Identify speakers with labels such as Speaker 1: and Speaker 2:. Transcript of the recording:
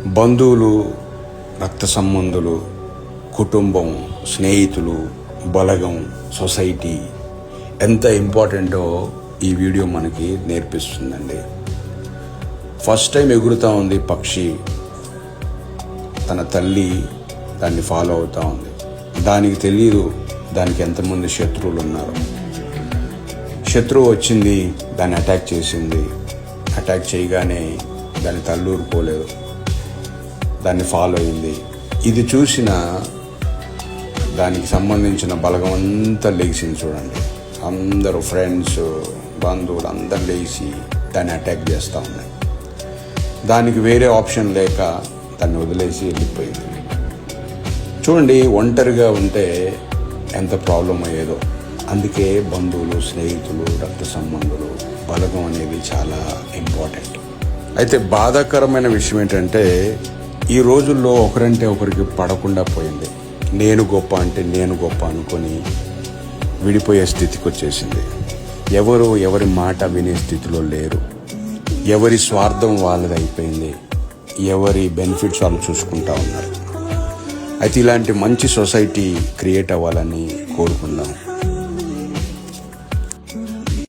Speaker 1: బంధువులు, రక్త సంబంధులు, కుటుంబం, స్నేహితులు, బలగం, సొసైటీ ఎంత ఇంపార్టెంటో ఈ వీడియో మనకి నేర్పిస్తుందండి. ఫస్ట్ టైం ఎగురుతూ ఉంది పక్షి, తన తల్లి దాన్ని ఫాలో అవుతూ ఉంది. దానికి తెలియదు దానికి ఎంతమంది శత్రువులు ఉన్నారు. శత్రువు వచ్చింది, దాన్ని అటాక్ చేసింది. అటాక్ చేయగానే దాని తల్లి ఊరుకోలేదు, దాన్ని ఫాలో అయింది. ఇది చూసిన దానికి సంబంధించిన బలగం అంతా లేచింది. చూడండి, అందరూ ఫ్రెండ్స్, బంధువులు అందరు లేచి దాన్ని అటాక్ చేస్తూ ఉన్నాయి. దానికి వేరే ఆప్షన్ లేక దాన్ని వదిలేసి వెళ్ళిపోయింది. చూడండి, ఒంటరిగా ఉంటే ఎంత ప్రాబ్లం అయ్యేదో. అందుకే బంధువులు, స్నేహితులు, రక్త సంబంధులు, బలగం అనేది చాలా ఇంపార్టెంట్. అయితే బాధాకరమైన విషయం ఏంటంటే ఈ రోజుల్లో ఒకరంటే ఒకరికి పడకుండా పోయింది. నేను గొప్ప అంటే నేను గొప్ప అనుకొని విడిపోయే స్థితికి వచ్చేసింది. ఎవరి మాట వినే స్థితిలో లేరు. ఎవరి స్వార్థం వాళ్ళది అయిపోయింది. ఎవరి బెనిఫిట్స్ వాళ్ళు చూసుకుంటా ఉన్నారు. అయితే ఇలాంటి మంచి సొసైటీ క్రియేట్ అవ్వాలని కోరుకుందాం.